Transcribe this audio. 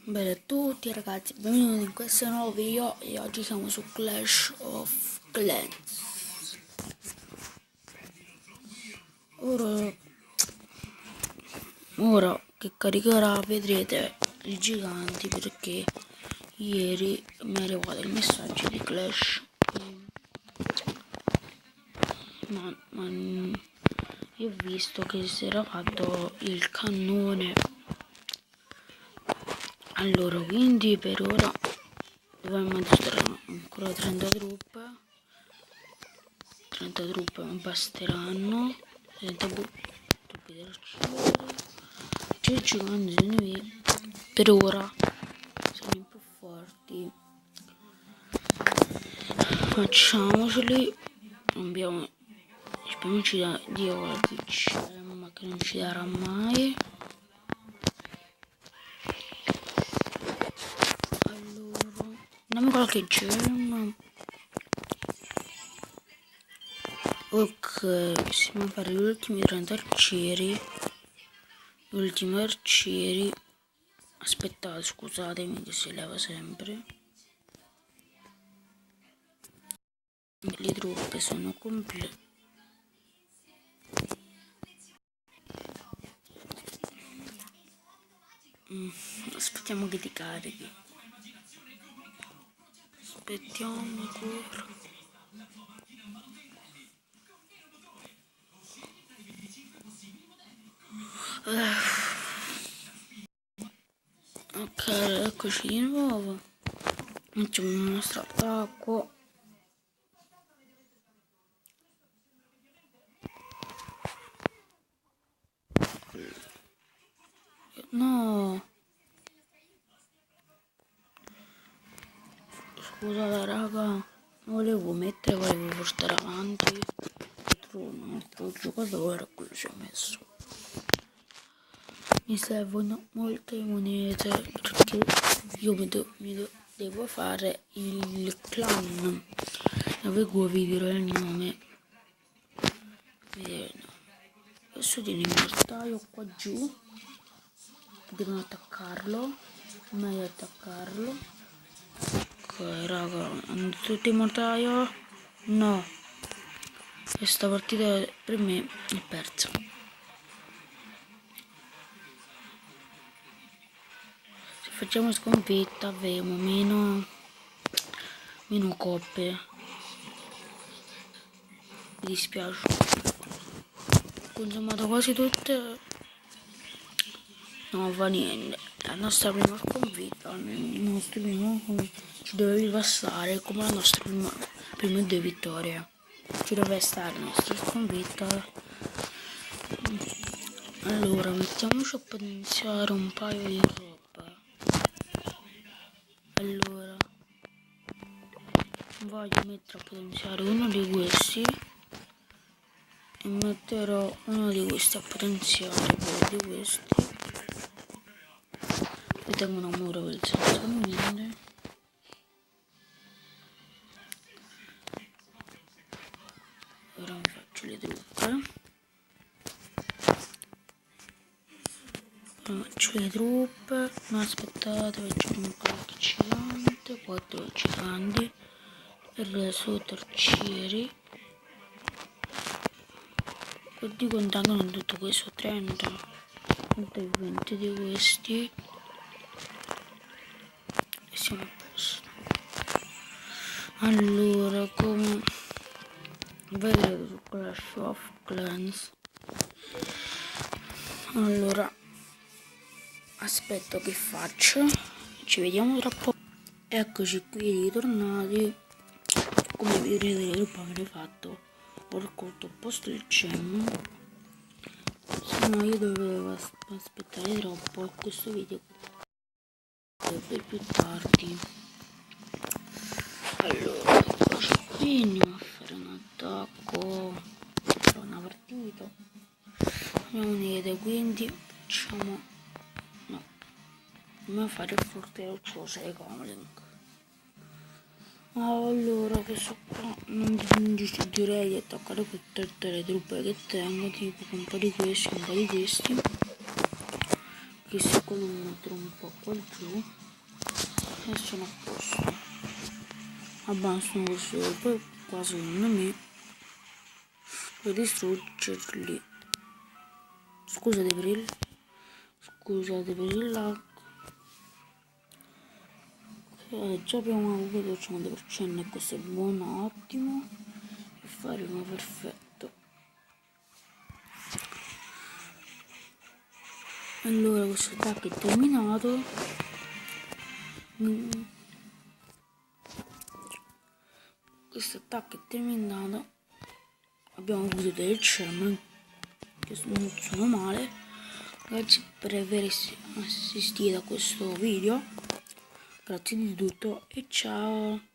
Bene a tutti ragazzi, benvenuti in questo nuovo video e oggi siamo su Clash of Clans. Ora che caricherà vedrete i giganti perché ieri mi è arrivato il messaggio di Clash ma io ho visto che si era fatto il cannone. Allora, quindi per ora dovremmo addestrare ancora 30 truppe non basteranno, 30 truppe d'arcieri, c'è giganti per ora sono i più forti, facciamoceli, abbiamo speriamo ci dà Dio la ma che non ci darà mai. Dammi qualche gem. Ok, possiamo fare gli ultimi 30 arcieri. Gli ultimi arcieri. Aspettate, scusatemi che si leva sempre. Le truppe sono complete. Aspettiamo che ti carichi. Aspettiamo ancora. Ok, eccoci di nuovo. Facciamo il nostro attacco. No. Scusate raga, volevo portare avanti un altro giocatore, quello ci ho messo. Mi servono molte monete perché io devo fare il clan. Avevo video il nome. Adesso tiene il mortaio qua giù. Devono attaccarlo. Meglio attaccarlo. Ok raga, hanno tutti in mortaio? No. Questa partita per me è persa. Se facciamo sconfitta avremo meno coppe. Mi dispiace. Ho consumato quasi tutte. Non fa niente. La nostra prima sconfitta, ci deve ripassare come la nostra prime due vittorie. Ci deve stare la nostra sconfitta. Allora, mettiamoci a potenziare un paio di roba. Allora, voglio mettere a potenziare uno di questi e metterò uno di questi a potenziare poi di questi. E tengo un muro per il senza niente. Ora mi faccio le truppe. Faccio le truppe, ma aspettate, faccio un qualche gigante, 4 giganti, per sotto arcieri. Quanti contando in tutto questo? 30, 20 di questi e siamo a posto. Allora, come vedete su Clash of Clans, allora aspetto che faccio, ci vediamo tra poco. Eccoci qui ritornati. Come vedrete dopo aver fatto ho raccolto un posto il gem, se no io dovevo aspettare troppo e questo video per più tardi. Allora eccoci qui, andiamo a fare un attacco, farò una partita, andiamo unite, quindi facciamo no, andiamo a fare il forte roccioso e Comlink. Allora, questo qua non deciderei di attaccare con tutte le truppe che tengo, tipo un po' di questi, un po' di questi. che se quello lo metterò un po' qua giù e sono a posto. Abbastano questo, poi qua secondo me per distruggerli. Scusate per il lag. Già abbiamo avuto il 50% e questo è buono, ottimo. E faremo perfetto. Allora questo attacco è terminato. Questo attacco è terminato. Abbiamo avuto del charm che non sono male. Grazie per aver assistito a questo video. Grazie di tutto e ciao.